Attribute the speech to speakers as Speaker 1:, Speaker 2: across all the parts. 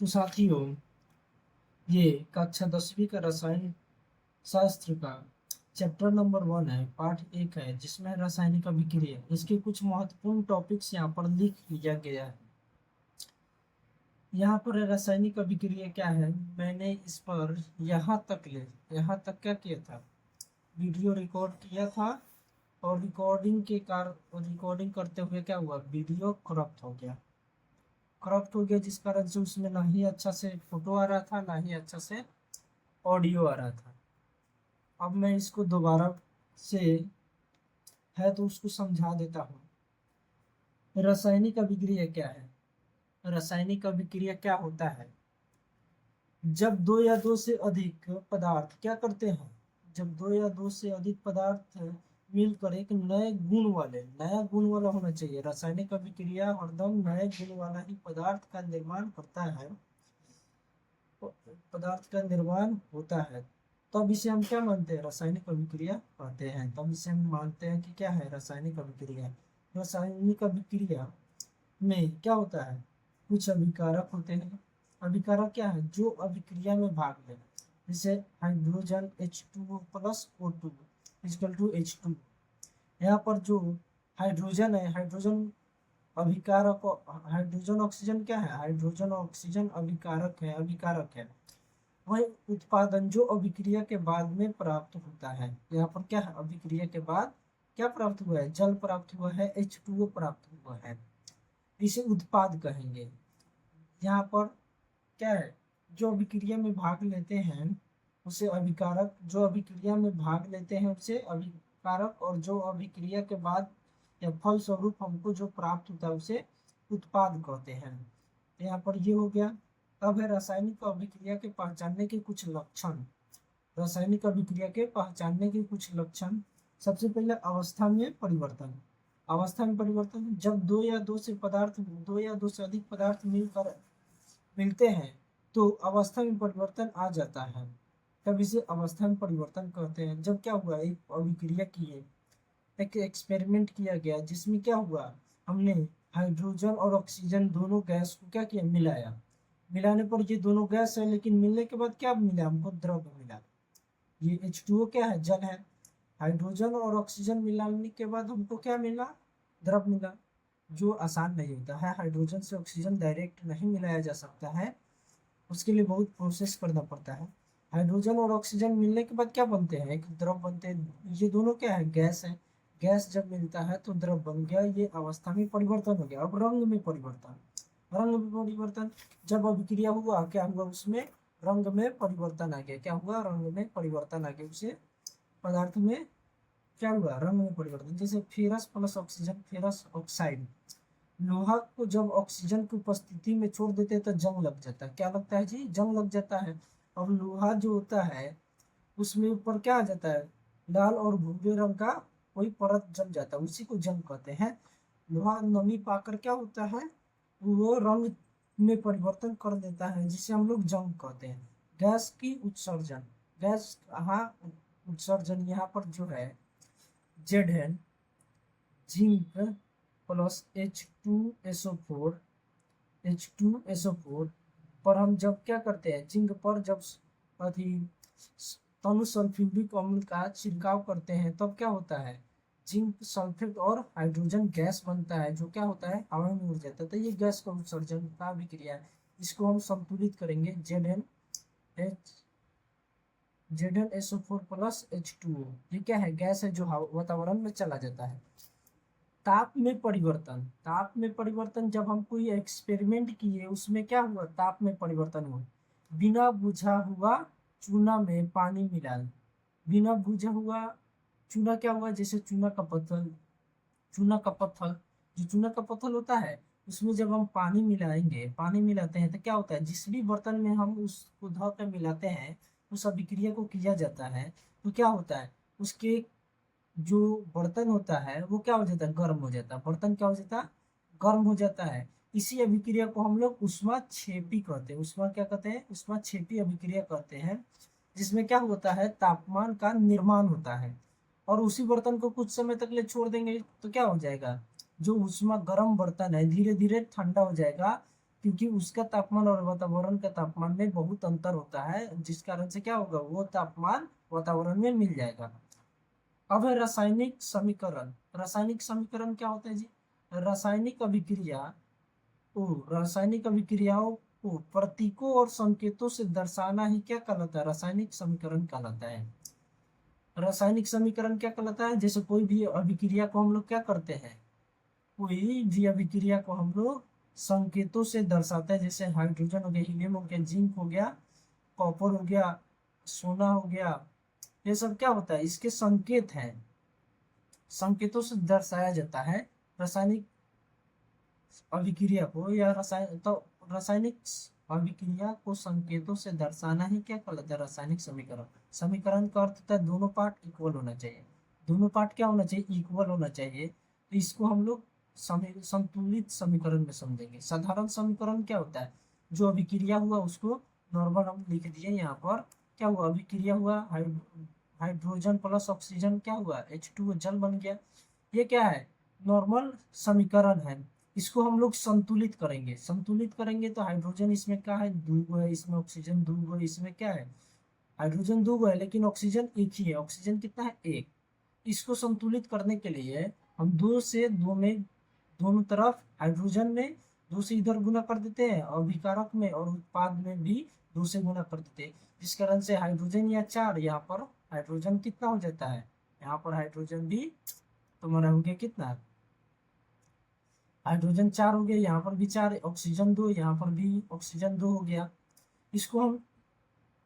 Speaker 1: तो साथियों, ये कक्षा 10वीं का रसायन शास्त्र का चैप्टर नंबर 1 है, पार्ट 1 है, जिसमें रासायनिक अभिक्रिया। इसके कुछ महत्वपूर्ण टॉपिक्स यहाँ पर लिख लिया गया है। यहाँ पर रासायनिक अभिक्रिया क्या है, मैंने इस पर यहाँ तक क्या किया था, वीडियो रिकॉर्ड किया था। और रिकॉर्डिंग करते हुए क्या हुआ, वीडियो करप्ट हो गया, जिस कारण से उसमें ना ही अच्छा से फोटो आ रहा था, ना ही अच्छा से ऑडियो आ रहा था। अब मैं इसको दोबारा से है तो उसको समझा देता हूँ। रासायनिक अभिक्रिया क्या है? रासायनिक अभिक्रिया क्या होता है? जब दो या दो से अधिक पदार्थ क्या करते हैं, जब दो या दो से अधिक पदार्थ मिलकर एक नया गुण वाला होना चाहिए। रासायनिक अभिक्रिया हरदम नए गुण वाला ही पदार्थ का निर्माण करता है, पदार्थ का निर्माण होता है। तब इसे हम क्या मानते हैं, रासायनिक अभिक्रिया कहते हैं। तब इसे हम मानते हैं कि क्या है, रासायनिक अभिक्रिया। रासायनिक अभिक्रिया में क्या होता है, कुछ अभिकारक होते हैं। अभिकारक क्या है, जो अभिक्रिया में भाग ले। जैसे hydrogen H2O plus O2 equal to H2। यहाँ पर जो हाइड्रोजन है, अभिकारक। हाइड्रोजन ऑक्सीजन क्या है, हाइड्रोजन ऑक्सीजन अभिकारक है। वही उत्पादन जो अभिक्रिया के बाद में प्राप्त होता है। यहाँ पर क्या है, अभिक्रिया के बाद क्या प्राप्त हुआ है, जल प्राप्त हुआ है, H2O प्राप्त हुआ है, इसे उत्पाद कहेंगे। यहाँ पर क्या है, जो अभिक्रिया में भाग लेते हैं उसे अभिकारक, जो अभिक्रिया में भाग लेते हैं उसे अभिकारक, और जो अभिक्रिया के बाद या फल स्वरूप हमको जो प्राप्त होता है उसे उत्पाद कहते हैं। यहाँ पर ये हो गया। अब है रासायनिक अभिक्रिया के पहचानने के कुछ लक्षण। रासायनिक अभिक्रिया के पहचानने के कुछ लक्षण। सबसे पहले अवस्था में परिवर्तन। अवस्था में परिवर्तन, जब दो या दो से अधिक पदार्थ मिलते हैं तो अवस्था में परिवर्तन आ जाता है। तब इसे अवस्था में परिवर्तन कहते हैं। जब क्या हुआ, एक अभिक्रिया की है, एक एक्सपेरिमेंट किया गया, जिसमें क्या हुआ, हमने हाइड्रोजन और ऑक्सीजन दोनों गैस को क्या किया, मिलाने पर ये दोनों गैस है, लेकिन मिलने के बाद क्या मिला, हमको द्रव मिला। ये H2O क्या है, जल है। हाइड्रोजन और ऑक्सीजन मिलाने के बाद हमको क्या मिला, द्रव मिला, जो आसान नहीं होता है। हाइड्रोजन से ऑक्सीजन डायरेक्ट नहीं मिलाया जा सकता है, उसके लिए बहुत प्रोसेस करना पड़ता है। हाइड्रोजन और ऑक्सीजन मिलने के बाद क्या बनते हैं, एक द्रव बनते हैं। ये दोनों क्या है, गैस है। गैस जब मिलता है तो द्रव बन गया, ये अवस्था में परिवर्तन हो गया। अब रंग में परिवर्तन, जब अभिक्रिया हुआ क्या हुआ, उसमें रंग में परिवर्तन आ गया। क्या हुआ, रंग में परिवर्तन आ गया, उसे पदार्थ में क्या हुआ, रंग में परिवर्तन। जैसे ferrous plus oxygen, ferrous oxide. लोहा को जब ऑक्सीजन की उपस्थिति में छोड़ देते हैं तो जंग लग जाता है। क्या लगता है जी, जंग लग जाता है। और लोहा जो होता है उसमें ऊपर क्या आ जाता है, लाल और भूरे रंग का कोई परत जम जाता है, उसी को जंग कहते हैं। लोहा नमी पाकर क्या होता है, वो रंग में परिवर्तन कर देता है, जिसे हम लोग जंग कहते हैं। गैस की उत्सर्जन, गैस हाँ उत्सर्जन, यहाँ पर जो है जेड है, जिंक प्लस H2SO4 पर हम जब क्या करते हैं, जिंक पर जब अति तनु सल्फ्यूरिक अम्ल का छिड़काव करते हैं तब क्या होता है, जिंक सल्फेट और हाइड्रोजन गैस बनता है, जो क्या होता है, हवा में उड़ जाता है। तो ये गैस का उत्सर्जन का अभिक्रिया है। इसको हम संतुलित करेंगे, ZnSO4 प्लस H2O। ये क्या है, गैस है जो वातावरण में चला जाता है। ताप में परिवर्तन, जब हम कोई एक्सपेरिमेंट किए उसमें क्या हुआ, ताप में परिवर्तन हुआ। बिना बुझा हुआ चूना में पानी मिलाए, बिना बुझा हुआ चूना क्या हुआ, जैसे चूना का पत्थर होता है, उसमें जब हम पानी मिलाते हैं तो क्या होता है, जिस भी बर्तन में हम उसको धो कर मिलाते हैं, उस अभिक्रिया को किया जाता है, तो क्या होता है, उसके जो बर्तन होता है वो क्या हो जाता है, गर्म हो जाता है। बर्तन क्या हो जाता है, गर्म हो जाता है। इसी अभिक्रिया को हम लोग ऊष्माक्षेपी कहते हैं। ऊष्माक्षेपी अभिक्रिया कहते हैं, जिसमें क्या होता है, तापमान का निर्माण होता है। और उसी बर्तन को कुछ समय तक ले छोड़ देंगे तो क्या हो जाएगा, जो ऊष्मा गर्म बर्तन है धीरे धीरे ठंडा हो जाएगा, क्योंकि उसका तापमान और वातावरण का तापमान में बहुत अंतर होता है, जिस कारण से क्या होगा, वो तापमान वातावरण में मिल जाएगा। अब है रासायनिक समीकरण। रासायनिक समीकरण क्या होता है जी? रासायनिक अभिक्रिया रासायनिक अभिक्रियाओं को प्रतीकों और संकेतों से दर्शाना ही क्या कहलाता है? रासायनिक समीकरण कहलाता है। रासायनिक समीकरण क्या कहलाता है? जैसे कोई भी अभिक्रिया को हम लोग क्या करते हैं, कोई भी अभिक्रिया को हम लोग संकेतों से दर्शाते हैं। जैसे हाइड्रोजन हो गया, हीलियम हो गया, जिंक हो गया, कॉपर हो गया, सोना हो गया, ये सब क्या होता है, इसके संकेत हैं, संकेतों से दर्शाया जाता है रासायनिक अभिक्रिया को, या रसायन तो रासायनिक अभिक्रिया को संकेतों से दर्शाना ही क्या कहलाता है? रासायनिक समीकरण। समीकरण का अर्थ होता है दोनों पार्ट इक्वल होना चाहिए। दोनों पार्ट क्या होना चाहिए? इक्वल होना चाहिए। तो इसको हम लोग संतुलित समीकरण में समझेंगे। साधारण समीकरण क्या होता है? जो अभिक्रिया हुआ उसको नॉर्मल हम लिख दिए यहाँ पर। क्या हुआ? अभिक्रिया हुआ, हाइड्रोजन प्लस ऑक्सीजन क्या हुआ? H2O जल बन गया। ये क्या है? नॉर्मल समीकरण है। इसको हम लोग संतुलित करेंगे। संतुलित करेंगे तो हाइड्रोजन इसमें क्या है? दो है, इसमें ऑक्सीजन दो है, इसमें क्या है? हाइड्रोजन दो है लेकिन ऑक्सीजन एक ही है। ऑक्सीजन कितना है? एक। इसको संतुलित करने के लिए हम दो से दो में, दोनों तरफ हाइड्रोजन में दो से इधर गुना कर देते हैं, और अभिकारक में और उत्पाद में भी दो से गुना कर देते हैं, जिस कारण से हाइड्रोजन या चार, यहाँ पर हाइड्रोजन कितना हो जाता है? यहाँ पर हाइड्रोजन भी तुम्हारा हो गया कितना? हाइड्रोजन चार हो गया, यहाँ पर भी चार, ऑक्सीजन दो, यहाँ पर भी ऑक्सीजन दो हो गया। इसको हम,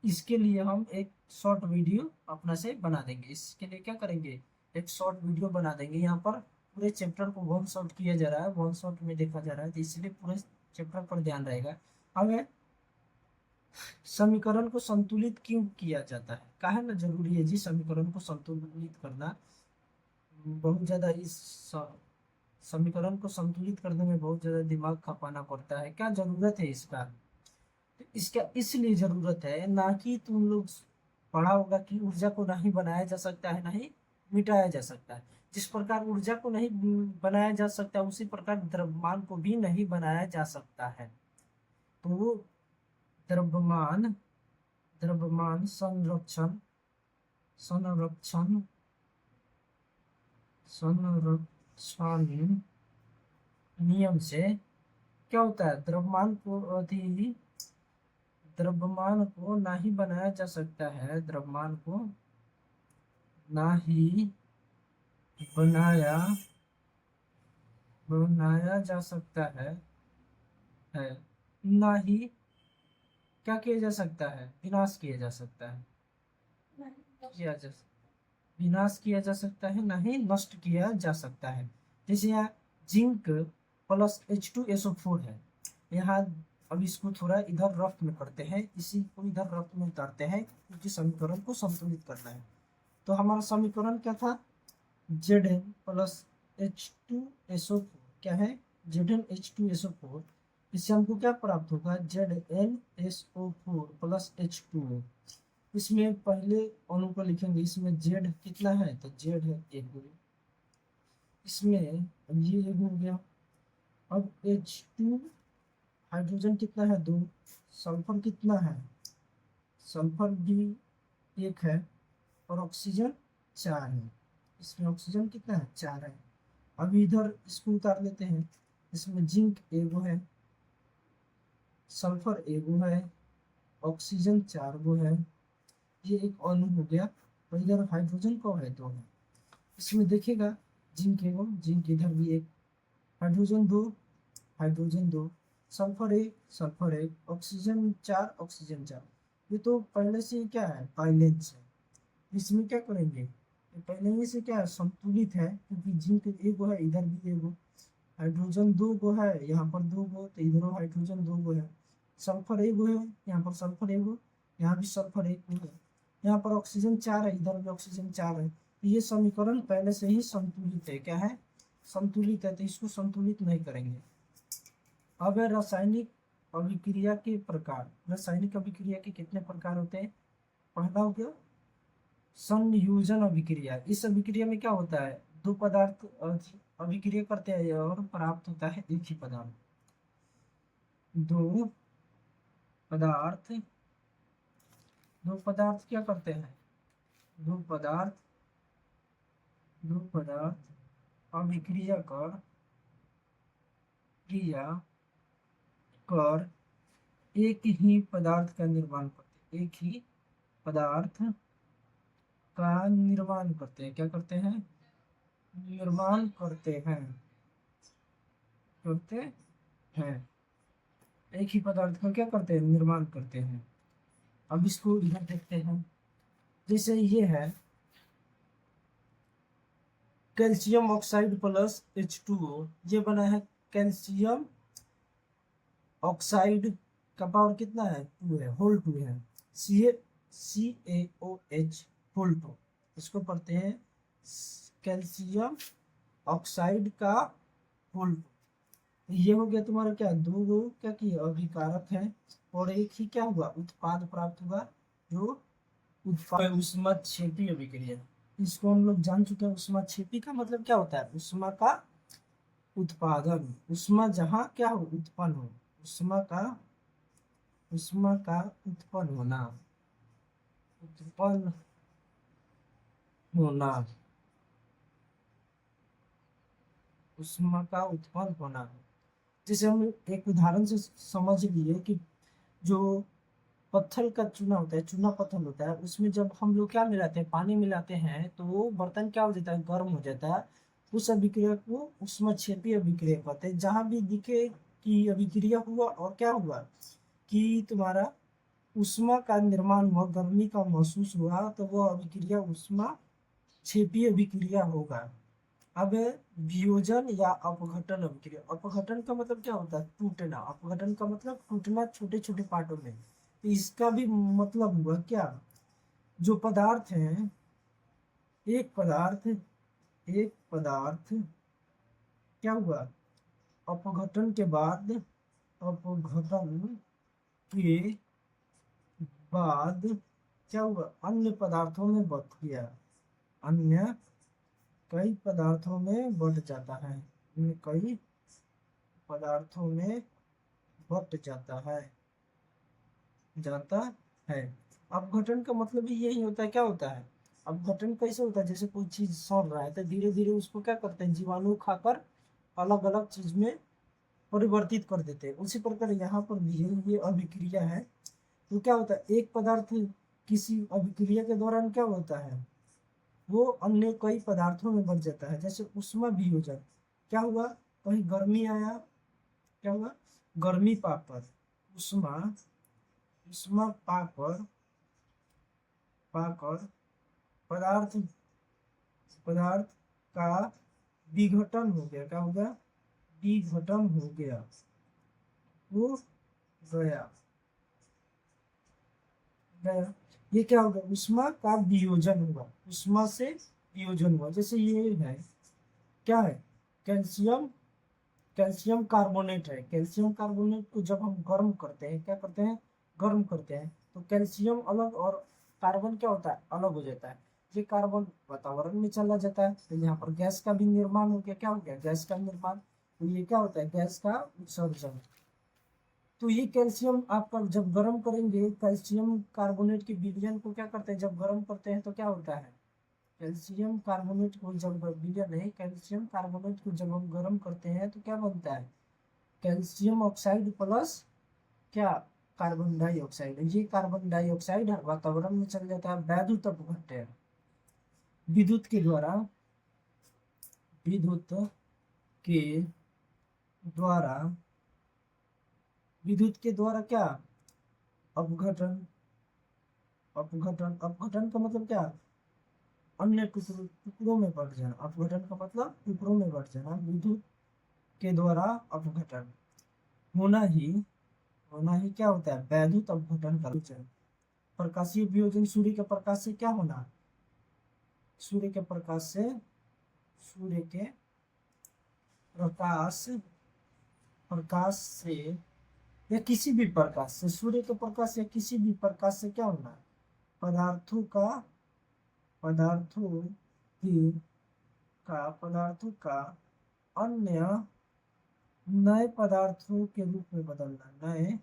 Speaker 1: इसके लिए हम एक शॉर्ट वीडियो अपना से बना देंगे। इसके लिए क्या करेंगे? एक शॉर्ट वीडियो बना देंगे। यहाँ पर पूरे चैप्टर को वन शॉट किया जा रहा है, वन शॉट में देखा जा रहा है, तो इसलिए पूरे चैप्टर पर ध्यान रहेगा। अब है समीकरण को संतुलित क्यों किया जाता है? काहे ना जरूरी है जी समीकरण को संतुलित करना? बहुत ज्यादा इस समीकरण को संतुलित करने में बहुत ज्यादा दिमाग खपाना पड़ता है। क्या जरूरत है इसका? तो इसका इसलिए जरूरत है, ना कि तुम लोग पढ़ा होगा कि ऊर्जा को नहीं बनाया जा सकता है, नहीं मिटाया जा सकता है। जिस प्रकार ऊर्जा को नहीं बनाया जा सकता, उसी प्रकार द्रव्यमान को भी नहीं बनाया जा सकता है। तो द्रव्यमान द्रव्यमान संरक्षण संरक्षण संरक्षण नियम से क्या होता है? द्रव्यमान को ना ही बनाया जा सकता है, द्रव्यमान को ना ही बनाया बनाया जा सकता है ना ही क्या किया जा सकता है? विनाश किया जा सकता है। किया जा विनाश किया जा सकता है, ना ही नष्ट किया जा सकता है। जैसे यहाँ जिंक प्लस H2SO4 है। यहाँ अब इसको थोड़ा इधर रफ में करते हैं, इसी को इधर रफ में उतारते हैं, क्योंकि समीकरण को संतुलित करना है। तो हमारा समीकरण क्या था? Zn प्लस H2SO4 क्या है? Zn H2SO4। इससे हमको क्या प्राप्त होगा? ZnSO4 plus H2O। इसमें पहले अणु को लिखेंगे, इसमें Z कितना है? तो Z है एक। इसमें ये एक हो गया। अब H2 हाइड्रोजन कितना है? दो। सल्फर कितना है? सल्फर भी एक है, और ऑक्सीजन चार है। इसमें ऑक्सीजन कितना है? चार है। अभी इधर इसको उतार लेते हैं। इसमें जिंक एगो है, सल्फर एगो है, ऑक्सीजन चार गो है। ये एक अणु हो गया। और इधर हाइड्रोजन को है? दो है। इसमें देखेगा जिंक एगो, जिंक इधर भी एक, हाइड्रोजन दो, हाइड्रोजन दो, सल्फर एक, ऑक्सीजन चार, ऑक्सीजन चार। ये तो पहले से ही क्या है? बैलेंस है। इसमें क्या करेंगे? ये पहले ही से क्या है? संतुलित है, क्योंकि जिंक एगो है, इधर भी एगो, हाइड्रोजन दो गो है, यहाँ पर दो गो, तो इधर हाइड्रोजन दो गो है, सल्फर एगो है, यहाँ पर सल्फर एगो, यहाँ भी सल्फर एक है, यहाँ पर ऑक्सीजन चार है, इधर भी ऑक्सीजन चार है। तो ये समीकरण पहले से ही संतुलित है। क्या है? संतुलित है। तो इसको संतुलित नहीं करेंगे। अब है रासायनिक अभिक्रिया के प्रकार। रासायनिक अभिक्रिया के कितने प्रकार होते हैं? पहला हो गया संयोजन अभिक्रिया। इस अभिक्रिया में क्या होता है? दो पदार्थ अभिक्रिया करते हैं और प्राप्त होता है एक ही पदार्थ। दो पदार्थ दो पदार्थ क्या करते हैं, दो पदार्थ अभिक्रिया कर एक ही पदार्थ का निर्माण करते हैं, एक ही पदार्थ का निर्माण करते हैं, क्या करते हैं, निर्माण करते हैं, एक ही पदार्थ का क्या करते हैं, निर्माण करते हैं। अब इसको इधर देखते हैं, जैसे ये है कैल्शियम ऑक्साइड प्लस H2O, ये बना है कैल्शियम ऑक्साइड का पावर कितना है, 2 है, होल 2 है, CaOH होल 2, इसको पढ़ते हैं कैल्शियम ऑक्साइड का होल 2। ये हो गया तुम्हारा क्या, दो क्या किया अभिकारक है, और एक ही क्या हुआ उत्पाद प्राप्त हुआ, जो उत्पाद ऊष्माक्षेपी अभिक्रिया। इसको हम लोग जान चुके हैं, ऊष्माक्षेपी का मतलब क्या होता है, ऊष्मा का उत्पादन, ऊष्मा जहाँ क्या हो उत्पन्न हो, ऊष्मा का उत्पन्न होना, ऊष्मा का उत्पन्न होना। जैसे हम एक उदाहरण से समझ लिए कि जो पत्थर का चूना होता है, चूना पत्थर होता है, उसमें जब हम लोग क्या मिलाते हैं, पानी मिलाते हैं, तो वो बर्तन क्या हो जाता है, गर्म हो जाता है। उस अभिक्रिया को ऊष्माक्षेपी अभिक्रिया कहते हैं। जहां भी दिखे कि अभिक्रिया हुआ और क्या हुआ कि तुम्हारा ऊष्मा का निर्माण हुआ, गर्मी का महसूस हुआ, तो वह अभिक्रिया ऊष्माक्षेपी अभिक्रिया होगा। अब वियोजन या अपघटन अभिक्रिया, अपघटन का मतलब क्या होता है, टूटना, अपघटन का मतलब टूटना छोटे छोटे पार्टों में। तो इसका भी मतलब हुआ क्या, जो पदार्थ है, एक पदार्थ क्या हुआ, अपघटन के बाद अपघटन के बाद क्या हुआ, अन्य पदार्थों में बट गया, अन्य कई पदार्थों में बट जाता है, अन्य कई पदार्थों में बट जाता है। अपघटन का मतलब भी यही होता है, क्या होता है अपघटन, कैसे होता है, जैसे कोई चीज सड़ रहा है तो धीरे धीरे उसको क्या करते हैं, जीवाणु खाकर अलग अलग चीज में परिवर्तित कर देते हैं। उसी प्रकार यहाँ पर भी ये अभिक्रिया है। तो क्या होता है, एक पदार्थ किसी अभिक्रिया के दौरान क्या होता है, वो अन्य कई पदार्थों में बढ़ जाता है। जैसे उष्मा वियोजन, क्या हुआ, कहीं गर्मी आया, क्या हुआ, गर्मी पाकर उष्मा उष्मा पाकर पाकर पदार्थ पदार्थ का विघटन हो गया, क्या हो गया, विघटन हो गया, वो गया गया ये क्या होगा, उष्मा का वियोजन हुआ, उष्मा से वियोजन हुआ। जैसे ये है, क्या है, कैल्शियम कैल्शियम कार्बोनेट है। कैल्शियम कार्बोनेट को जब हम गर्म करते हैं, क्या करते हैं, गर्म करते हैं, तो कैल्शियम अलग और कार्बन क्या होता है, अलग हो जाता है। ये कार्बन वातावरण में चला जाता है, तो यहाँ पर गैस का भी निर्माण हो गया, क्या हो गया, गैस का निर्माण। तो ये क्या होता है, गैस का उत्सर्जन। तो ये कैल्शियम आपका जब गर्म करेंगे, कैल्शियम कार्बोनेट के विलयन को क्या करते हैं, जब गर्म करते हैं तो क्या होता है, कैल्शियम कार्बोनेट को जब विलयन नहीं, कैल्शियम कार्बोनेट को जब हम गर्म करते हैं तो क्या बनता है, कैल्शियम ऑक्साइड प्लस क्या, कार्बन डाइऑक्साइड। ये कार्बन डाइऑक्साइड वातावरण में चल जाता है, वैद्युत अपघट्य, विद्युत के द्वारा विद्युत के द्वारा विद्युत के द्वारा क्या, अपघटन अपघटन का मतलब क्या, अन्य टुकड़ों में बढ़ जाना। अपघटन का मतलब टुकड़ों में बढ़ जाना, विद्युत के द्वारा अपघटन होना ही क्या होता है, वैद्युत अपघटन का विचलन। प्रकाशीय वियोजन, सूर्य के प्रकाश से क्या होना, सूर्य के प्रकाश से सूर्य के प्रकाश प्रकाश से या किसी भी प्रकाश से, सूर्य के प्रकाश या किसी भी प्रकाश से क्या होना, पदार्थों का पदार्थों की पदार्थों का अन्य नए पदार्थों के रूप में बदलना, नए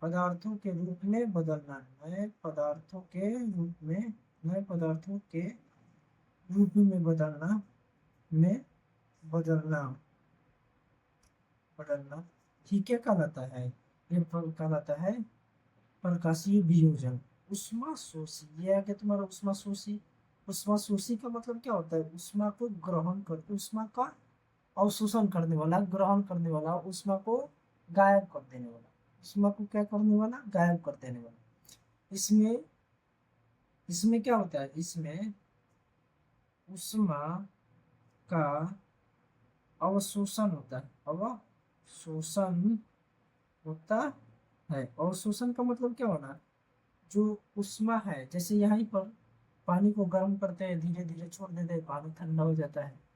Speaker 1: पदार्थों के रूप में बदलना, नए पदार्थों के रूप में, नए पदार्थों के रूप में बदलना, में बदलना, बदलना, ठीक क्या कहलाता है? ये कहलाता है प्रकाशीय वियोजन। उष्मा शोषी, ये आ गया तुम्हारा उष्मा शोषी। उष्मा शोषी का मतलब क्या होता है? उष्मा को ग्रहण कर, उष्मा का अवशोषण करने वाला, ग्रहण करने वाला, उष्मा को गायब कर देने वाला, उष्मा को क्या करने वाला? गायब कर देने वाला। इसमें इसमें क्या होता है? इसमें उष्मा का अवशोषण होता है, अवशोषण होता है। अवशोषण का मतलब क्या होना? जो उष्मा है, जैसे यहाँ पर पानी को गर्म करते हैं, धीरे धीरे छोड़ देते हैं, पानी ठंडा हो जाता है।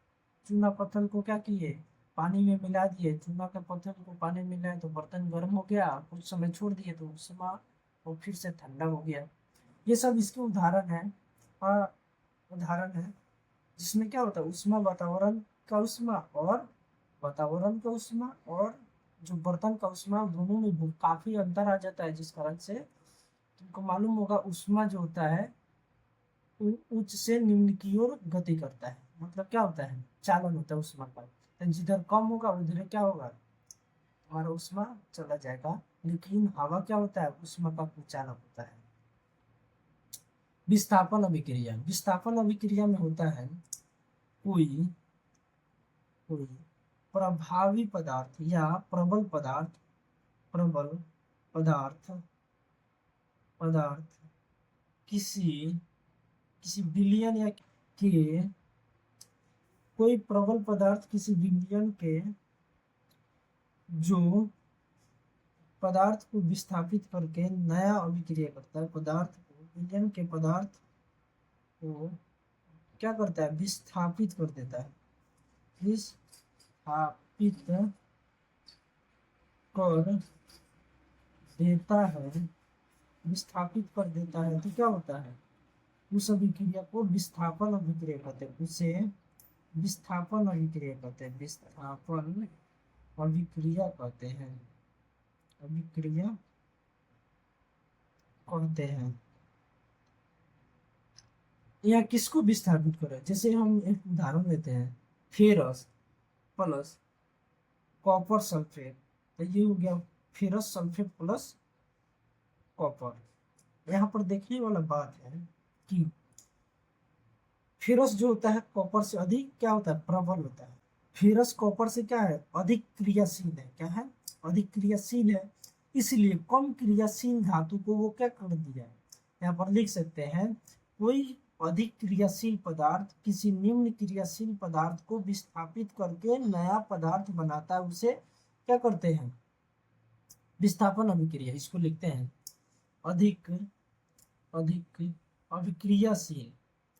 Speaker 1: चूना पत्थर को क्या किए? पानी में मिला दिए, चूना के पत्थर को पानी में मिलाए तो बर्तन गर्म हो गया, कुछ समय छोड़ दिए तो उष्मा वो फिर से ठंडा हो गया। ये सब इसके उदाहरण है। उदाहरण है जिसमें क्या होता है? उष्मा वातावरण का उष्मा और वातावरण का उष्मा और जो बर्तन का उष्मा, दोनों में काफी अंतर आ जाता है, जिस कारण से तुमको मालूम होगा उष्मा जो होता है उच्च से निम्न की ओर गति करता है। मतलब क्या होता है? चालन होता है उष्मा का। तो जिधर कम होगा उधर क्या होगा? तुम्हारा उष्मा चला जाएगा। लेकिन हवा क्या होता है? उष्मा का कुचालक होता है। विस्थापन अभिक्रिया, विस्थापन अभिक्रिया में होता है कोई कोई प्रभावी पदार्थ या प्रबल पदार्थ, प्रबल पदार्थ पदार्थ किसी किसी विलयन या के, कोई प्रबल पदार्थ किसी विलयन के जो पदार्थ को विस्थापित करके नया अभिक्रिया करता है, पदार्थ को, विलयन के पदार्थ को क्या करता है? विस्थापित कर देता है, विस्थापित कर देता है, विस्थापित कर देता है तो क्या होता है? उस अभिक्रिया को विस्थापन अभिक्रिया कहते हैं, उसे विस्थापन अभिक्रिया कहते हैं, विस्थापन अभिक्रिया कहते हैं, अभिक्रिया कहते हैं। यहाँ किसको विस्थापित करें? जैसे हम एक उदाहरण लेते हैं, फेरस प्लस कॉपर सल्फेट, तो ये हो गया फेरस सल्फेट प्लस कॉपर। यहाँ पर देखने वाला बात है कि फेरस जो होता है कॉपर से अधिक क्या होता है? प्रबल होता है। फेरस कॉपर से क्या है? अधिक क्रियाशील है। क्या है? अधिक क्रियाशील है। इसलिए कम क्रियाशील धातु को वो क्या कर दिया है? यहाँ पर लिख सकते हैं, कोई अधिक क्रियाशील पदार्थ किसी निम्न क्रियाशील पदार्थ को विस्थापित करके नया पदार्थ बनाता है, उसे क्या करते हैं? विस्थापन अभिक्रिया, इसको लिखते हैं अधिक अधिक अभिक्रियाशील,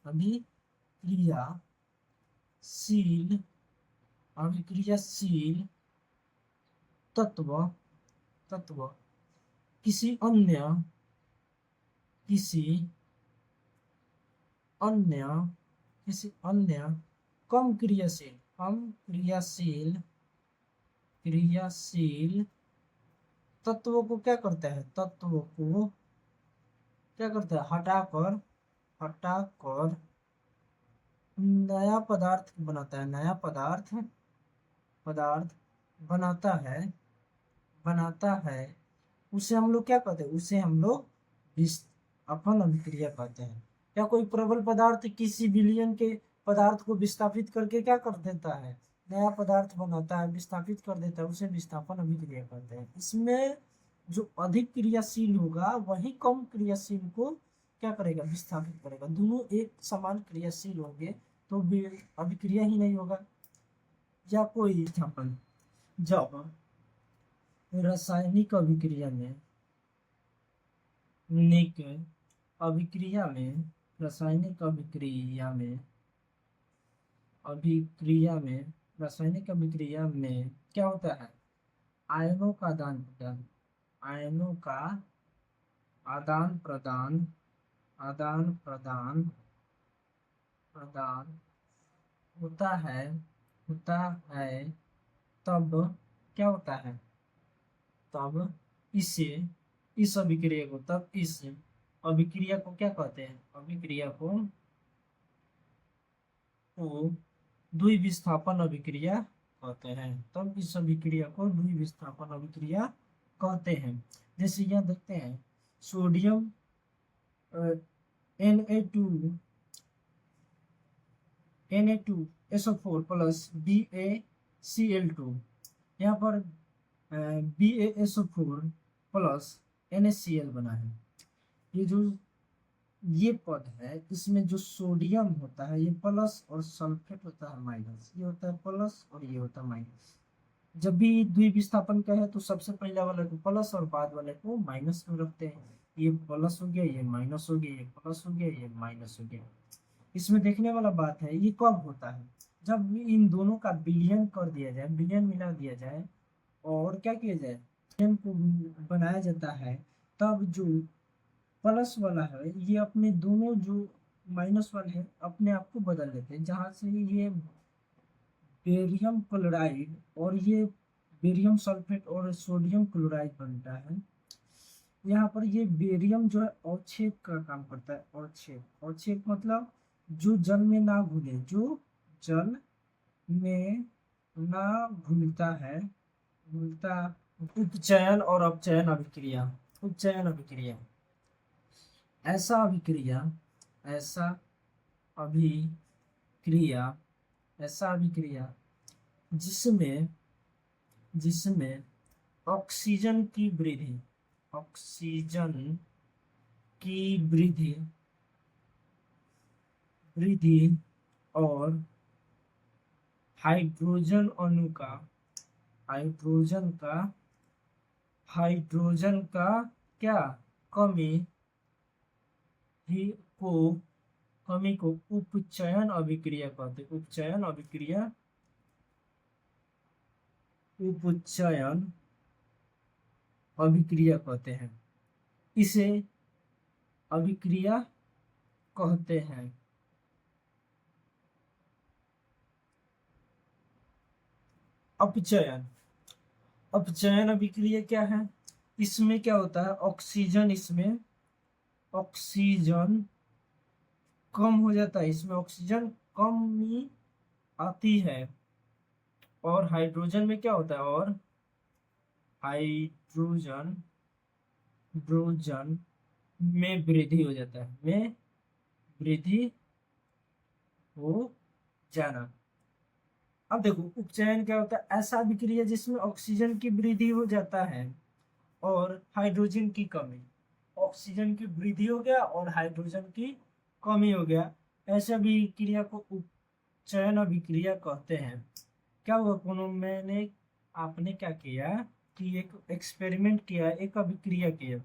Speaker 1: अभिक्रियाशील अभिक्रियाशील तत्व तत्व किसी अन्य किसी अन्य किसी अन्य कम क्रियाशील, क्रियाशील तत्वों को क्या करता है? तत्वों को क्या करता है? हटाकर नया पदार्थ बनाता है, नया पदार्थ बनाता है। उसे हम लोग क्या कहते हैं? उसे हम लोग विस्थापन अभिक्रिया कहते हैं। या कोई प्रबल पदार्थ किसी विलयन के पदार्थ को विस्थापित करके क्या कर देता है? नया पदार्थ बनाता है, विस्थापित कर देता है, उसे विस्थापन अभिक्रिया कहते हैं। इसमें जो अधिक क्रियाशील होगा वही कम क्रियाशील को क्या करेगा? विस्थापित करेगा। दोनों एक समान क्रियाशील होंगे तो अभिक्रिया ही नहीं होगा। या कोई विस्थापन, जब रासायनिक अभिक्रिया में निक अभिक्रिया में रासायनिक अभिक्रिया में रासायनिक अभिक्रिया में क्या होता है? आयनों का आदान प्रदान, आयनों का आदान प्रदान आदान प्रदान प्रदान होता है होता है तब क्या होता है, तब इसे, इस अभिक्रिया को, तब इस अभिक्रिया को क्या कहते हैं, अभिक्रिया को द्विविस्थापन अभिक्रिया कहते हैं। तब इस अभिक्रिया को द्विविस्थापन अभिक्रिया कहते हैं। जैसे यहाँ देखते हैं, सोडियम Na2SO4 प्लस BaCl2, यहाँ पर BaSO4 प्लस NaCl बना है। ये जो ये पद है, इसमें जो सोडियम होता है ये प्लस और सल्फेट होता है माइनस, ये होता है प्लस और ये होता है माइनस। जब भी द्विविस्थापन का है तो सबसे पहले वाले को प्लस और बाद वाले को माइनस में रखते हैं। ये प्लस हो गया, ये माइनस हो गया, ये प्लस हो गया, ये माइनस हो गया। इसमें देखने वाला बात है, ये कब होता है, जब इन दोनों का विलयन कर दिया जाए, विलयन मिला दिया जाए और क्या किया जाए, विलयन को बनाया जाता है। तब जो प्लस वाला है ये अपने दोनों जो माइनस वाले हैं अपने आप को बदल देते हैं, जहाँ से ये बेरियम क्लोराइड और ये बेरियम सल्फेट और सोडियम क्लोराइड बनता है। यहाँ पर ये बेरियम जो है अवक्षेप का काम करता है। अवक्षेप, अवक्षेप मतलब जो जल में ना घुले, जो जल में ना घुलता है, घुलता। उपचयन और अपचयन अभिक्रिया, उपचयन अभिक्रिया, ऐसा अभिक्रिया, ऐसा अभिक्रिया, ऐसा अभिक्रिया जिसमें जिसमें ऑक्सीजन की वृद्धि, ऑक्सीजन की वृद्धि वृद्धि और हाइड्रोजन अणु का, हाइड्रोजन का, हाइड्रोजन का क्या, कमी ही को, कमी को उपचयन अभिक्रिया कहते हैं। उपचयन अभिक्रिया, उपचयन अभिक्रिया कहते हैं। इसे अभिक्रिया कहते हैं। अपचयन, अपचयन अभिक्रिया क्या है, इसमें क्या होता है, ऑक्सीजन, इसमें ऑक्सीजन कम हो जाता है, इसमें ऑक्सीजन कमी आती है और हाइड्रोजन में क्या होता है, और हाइड्रोजन, हाइड्रोजन में वृद्धि हो जाता है, में वृद्धि हो जाना। अब देखो उपचयन क्या होता है, ऐसा अभिक्रिया जिसमें ऑक्सीजन की वृद्धि हो जाता है और हाइड्रोजन की कमी, ऑक्सीजन की वृद्धि हो गया और हाइड्रोजन की कमी हो गया, ऐसे अभिक्रिया को उपचयन अभिक्रिया कहते हैं। क्या हुआ, कोनो मैंने, आपने क्या किया कि एक एक्सपेरिमेंट किया, एक अभिक्रिया किया,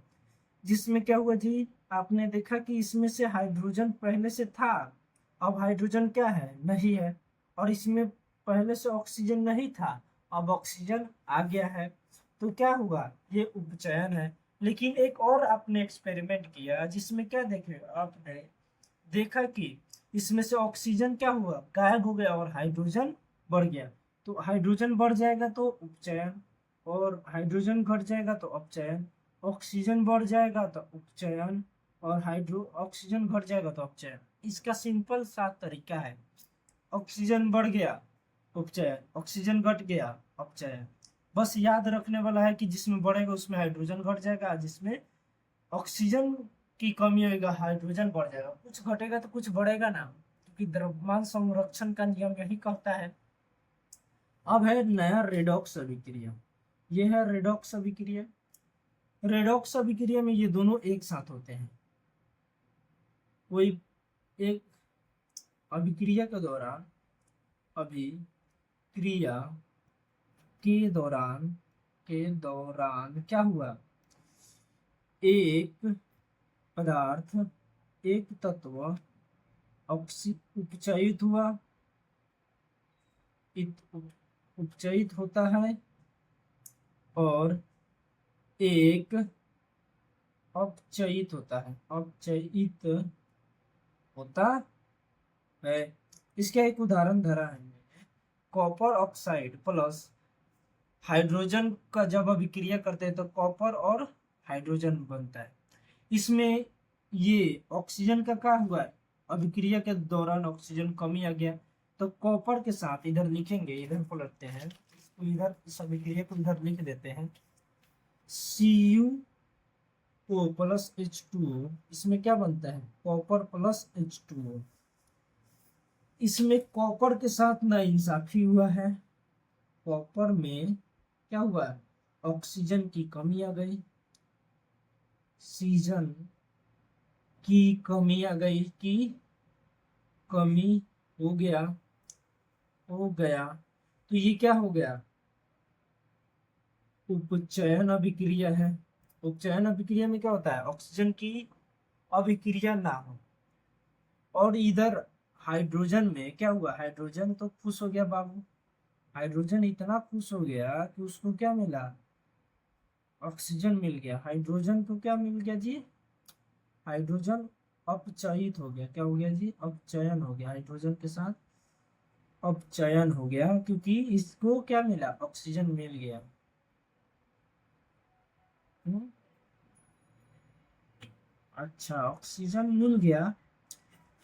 Speaker 1: जिसमें क्या हुआ जी, आपने देखा कि इसमें से हाइड्रोजन पहले से था, अब हाइड्रोजन क्या है, नहीं है, और इसमें पहले से ऑक्सीजन नहीं था, अब ऑक्सीजन आ गया है। तो क्या हुआ, ये उपचयन है। लेकिन एक और आपने एक्सपेरिमेंट किया जिसमें क्या देखे, आपने देखा कि इसमें से ऑक्सीजन क्या हुआ, गायब हो गया और हाइड्रोजन बढ़ गया। तो हाइड्रोजन बढ़ जाएगा तो उपचयन, और हाइड्रोजन घट जाएगा तो अपचयन, ऑक्सीजन बढ़ जाएगा तो उपचयन, और हाइड्रो ऑक्सीजन घट जाएगा तो अपचयन। इसका सिंपल सा तरीका है, ऑक्सीजन बढ़ गया उपचयन, ऑक्सीजन घट गया अपचयन। बस याद रखने वाला है कि जिसमें बढ़ेगा उसमें हाइड्रोजन घट जाएगा, जिसमें ऑक्सीजन की कमी होगा हाइड्रोजन बढ़ जाएगा। कुछ घटेगा तो कुछ बढ़ेगा ना, क्योंकि द्रव्यमान संरक्षण का नियम यही कहता है। अब है नया रेडॉक्स अभिक्रिया, ये है रेडॉक्स अभिक्रिया। रेडॉक्स अभिक्रिया में ये दोनों एक साथ होते हैं। कोई एक अभिक्रिया के दौरान, अभिक्रिया के दौरान क्या हुआ, एक पदार्थ, एक तत्व उपचयित हुआ, उपचयित होता है, और एक अपचयित होता है, अपचयित होता है। इसका एक उदाहरण धरा है मैंने, कॉपर ऑक्साइड प्लस हाइड्रोजन का जब अभिक्रिया करते हैं तो कॉपर और हाइड्रोजन बनता है। इसमें ये ऑक्सीजन का क्या हुआ है, अभिक्रिया के दौरान ऑक्सीजन कमी आ गया, तो कॉपर के साथ इधर लिखेंगे, इधर पलटते हैं इसको, इधर इस अभिक्रिया को इधर लिख देते हैं CuO प्लस H2O। इसमें क्या बनता है, कॉपर प्लस H2O। इसमें कॉपर के साथ नाइंसाफी हुआ है, कॉपर में क्या हुआ, ऑक्सीजन की कमी आ गई, ऑक्सीजन की कमी आ गई, की कमी हो गया, हो गया, तो ये क्या हो गया, उपचयन अभिक्रिया है। उपचयन अभिक्रिया में क्या होता है, ऑक्सीजन की अभिक्रिया ना हो, और इधर हाइड्रोजन में क्या हुआ, हाइड्रोजन तो खुश हो गया बाबू, हाइड्रोजन इतना खुश हो गया कि उसको क्या मिला, ऑक्सीजन मिल गया। हाइड्रोजन को क्या मिल गया जी, हाइड्रोजन अपचयित हो गया, क्या हो गया जी, अपचयन हो गया, हाइड्रोजन के साथ अपचयन हो गया, क्योंकि इसको क्या मिला, ऑक्सीजन मिल गया। हम्म, अच्छा ऑक्सीजन मिल गया,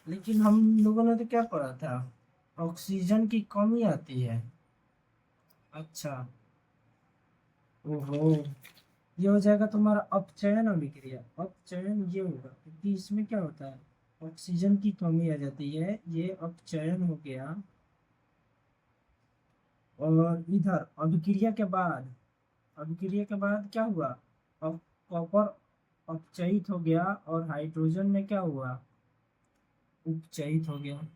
Speaker 1: लेकिन हम लोगों ने तो क्या पढ़ा था, ऑक्सीजन की कमी आती है। अच्छा, ओहो, ये हो जाएगा तुम्हारा अपचयन अभिक्रिया। अपचयन ये होगा क्योंकि इसमें क्या होता है, ऑक्सीजन की कमी आ जाती है, ये अपचयन हो गया। और इधर अभिक्रिया के बाद क्या हुआ, कॉपर अपचयित हो गया, और हाइड्रोजन में क्या हुआ, उपचयित हो गया।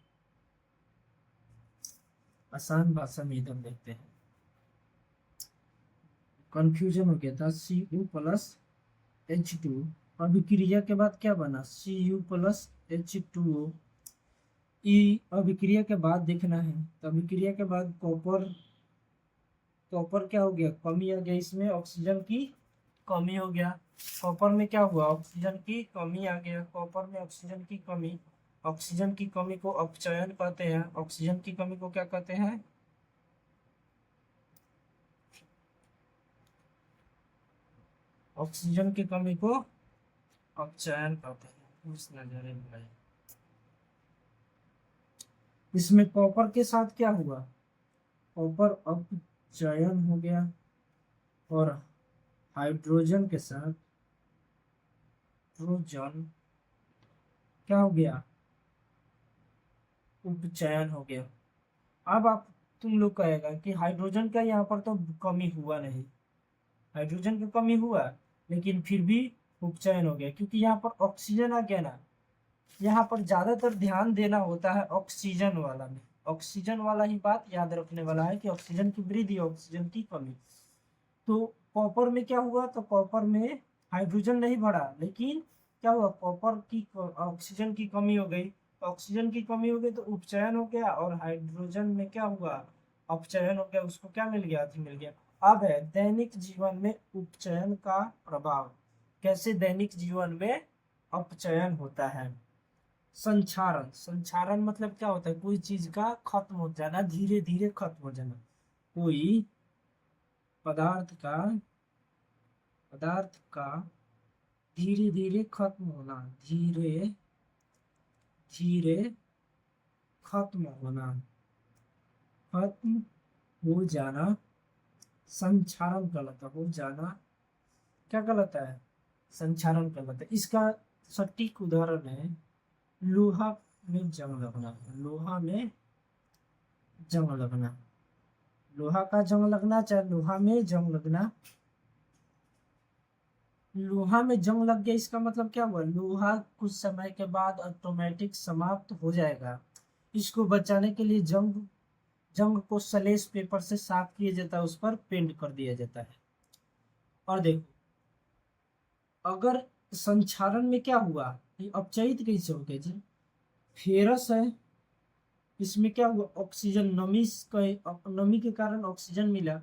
Speaker 1: आसान भाषा में इधर देखते हैं, कंफ्यूजन हो गया था। Cu प्लस H2, अभिक्रिया के बाद क्या बना, Cu प्लस H2O। ई अभिक्रिया के बाद देखना है, तो अभिक्रिया के बाद कॉपर, कॉपर क्या हो गया, कमी आ गया, इसमें ऑक्सीजन की कमी हो गया। कॉपर में क्या हुआ, ऑक्सीजन की कमी आ गया, कॉपर में ऑक्सीजन की कमी, ऑक्सीजन की कमी को अपचयन कहते हैं, ऑक्सीजन की कमी को क्या कहते हैं, ऑक्सीजन की कमी को अपचयन कहते हैं। उस नजरिए में इसमें कॉपर के साथ क्या हुआ, कॉपर अपचयन हो गया, और हाइड्रोजन के साथ हाइड्रोजन क्या हो गया, उपचयन हो गया। अब आप, तुम लोग कहेगा कि हाइड्रोजन का यहाँ पर तो कमी हुआ नहीं, हाइड्रोजन की कमी हुआ, लेकिन फिर भी उपचयन हो गया, क्योंकि यहाँ पर ऑक्सीजन आ गया ना। यहाँ पर ज्यादातर ध्यान देना होता है ऑक्सीजन वाला में, ऑक्सीजन वाला ही बात याद रखने वाला है कि ऑक्सीजन की वृद्धि, ऑक्सीजन की कमी। तो कॉपर में क्या हुआ, तो कॉपर में हाइड्रोजन नहीं बढ़ा, लेकिन क्या हुआ, कॉपर की ऑक्सीजन की कमी हो गई, ऑक्सीजन की कमी हो गई तो उपचयन हो गया, और हाइड्रोजन में क्या हुआ, अपचयन हो गया, उसको क्या मिल गया, मिल गया। अब है दैनिक जीवन में उपचयन का प्रभाव, कैसे दैनिक जीवन में अपचयन होता है। संक्षारण, संक्षारण मतलब क्या होता है, कोई चीज का खत्म हो जाना, धीरे धीरे खत्म हो जाना, कोई पदार्थ का, पदार्थ का धीरे धीरे खत्म होना, धीरे धीरे खत्म होना, खत्म हो जाना, संक्षारण कहलाता है, हो जाना क्या कहलाता है, संक्षारण कहलाता है। इसका सटीक उदाहरण है लोहा में जंग लगना, लोहा में जंग लगना, लोहा का जंग लगना, चाहे लोहा में जंग लगना, लोहा में जंग लग गया, इसका मतलब क्या हुआ, लोहा कुछ समय के बाद ऑटोमेटिक समाप्त हो जाएगा। इसको बचाने के लिए जंग, जंग को सलेस पेपर से साफ किया जाता है, उस पर पेंट कर दिया जाता है। और देखो, अगर संक्षारण में क्या हुआ, ये अपचयित कैसे हो गया जी, फेरस है, इसमें क्या हुआ, ऑक्सीजन नमी नमी के कारण ऑक्सीजन मिला,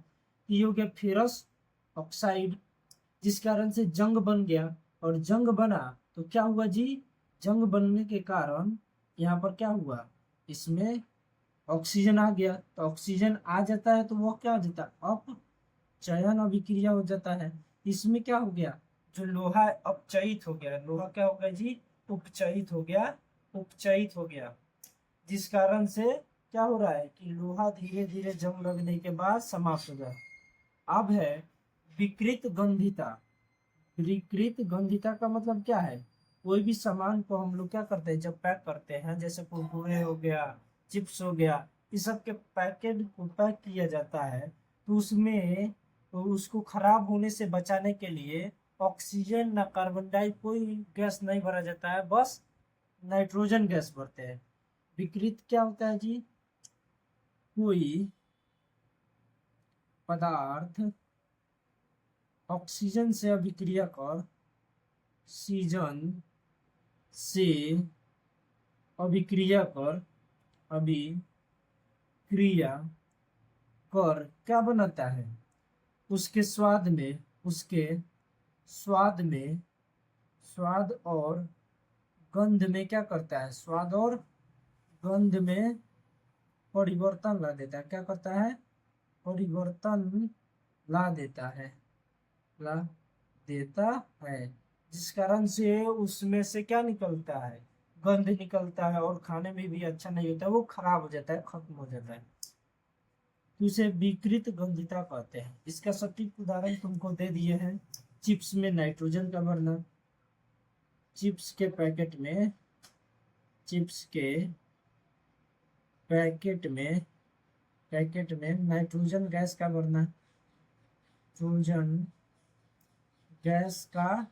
Speaker 1: ये हो गया फेरस ऑक्साइड, जिस कारण से जंग बन गया। और जंग बना तो क्या हुआ जी, जंग बनने के कारण यहाँ पर क्या हुआ, इसमें ऑक्सीजन आ गया, तो ऑक्सीजन आ जाता है तो वो क्या हो जाता है, चयन अभिक्रिया हो जाता है। इसमें क्या हो गया, जो लोहा है अपचयित हो गया, लोहा क्या हो गया जी, उपचयित हो गया, उपचयित हो गया, जिस कारण से क्या हो रहा है कि लोहा धीरे धीरे जंग लगने के बाद समाप्त हो गया। अब है विकृत गंधिता। विकृत गंधिता का मतलब क्या है, कोई भी सामान को हम लोग क्या करते हैं जब पैक करते हैं, जैसे कुरकुरे हो गया, चिप्स हो गया, इस सब के पैकेट को पैक किया जाता है, तो उसमें तो उसको खराब होने से बचाने के लिए ऑक्सीजन ना कार्बन डाइऑक्साइड कोई गैस नहीं भरा जाता है, बस नाइट्रोजन गैस भरते हैं। विकृत क्या होता है जी, कोई पदार्थ ऑक्सीजन से अभिक्रिया कर सीजन से अभिक्रिया कर अभिक्रिया कर क्या बनाता है, उसके स्वाद में, उसके स्वाद में, स्वाद और गंध में क्या करता है, स्वाद और गंध में परिवर्तन ला देता है। क्या करता है, परिवर्तन ला देता है, ला देता है, जिस कारण से उसमें से क्या निकलता है, गंध निकलता है, और खाने में भी अच्छा नहीं होता, वो खराब हो जाता है, खत्म हो जाता है, तो इसे विकृत गंधिता कहते हैं। इसका सटीक उदाहरण तुमको दे दिए हैं, चिप्स में नाइट्रोजन का भरना, चिप्स के पैकेट में, चिप्स के पैकेट में नाइट्रोजन गैस का भरना, नाइट्रोजन गैस का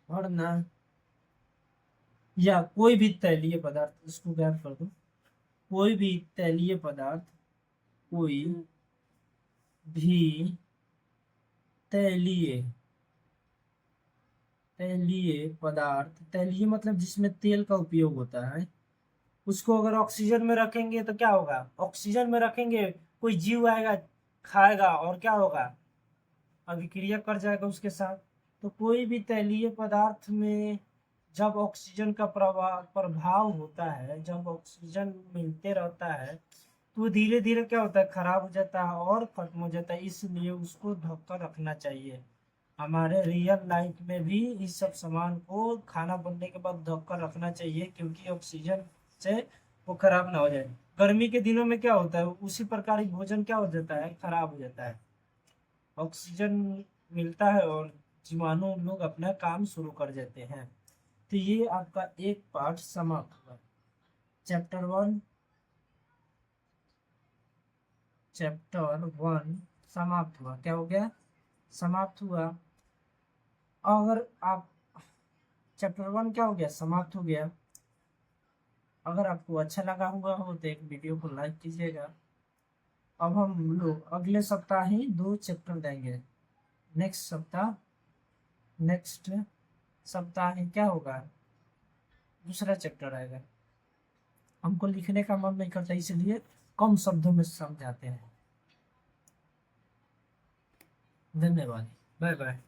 Speaker 1: भरना, या कोई भी तैलीय पदार्थ, इसको गैप कर दो, कोई भी तैलीय पदार्थ, कोई भी तैलीय तैलीय पदार्थ, तैलीय मतलब जिसमें तेल का उपयोग होता है, उसको अगर ऑक्सीजन में रखेंगे तो क्या होगा, ऑक्सीजन में रखेंगे कोई जीव आएगा खाएगा और क्या होगा, अभिक्रिया कर जाएगा उसके साथ। तो कोई भी तैलीय पदार्थ में जब ऑक्सीजन का प्रभाव होता है, जब ऑक्सीजन मिलते रहता है, तो धीरे धीरे क्या होता है, खराब हो जाता है और खत्म हो जाता है, इसलिए उसको ढक कर रखना चाहिए। हमारे रियल लाइफ में भी इस सब सामान को खाना बनने के बाद ढक कर रखना चाहिए, क्योंकि ऑक्सीजन से वो खराब ना हो जाए। गर्मी के दिनों में क्या होता है, उसी प्रकार ही भोजन क्या हो जाता है, खराब हो जाता है, ऑक्सीजन मिलता है और जीवाणु लोग अपना काम शुरू कर देते हैं। तो ये आपका एक पार्ट समाप्त हुआ, चैप्टर 1, चैप्टर 1 समाप्त हुआ। क्या हो गया, समाप्त हुआ। अगर आप चैप्टर 1 क्या हो गया, समाप्त हो गया। अगर आपको अच्छा लगा हुआ हो तो एक वीडियो को लाइक कीजिएगा। अब हम लोग अगले सप्ताह ही 2 चैप्टर देंगे। नेक्स्ट सप्ताह ही क्या होगा, दूसरा चैप्टर आएगा। हमको लिखने का मन नहीं करता, इसलिए कम शब्दों में समझाते हैं। धन्यवाद, बाय बाय।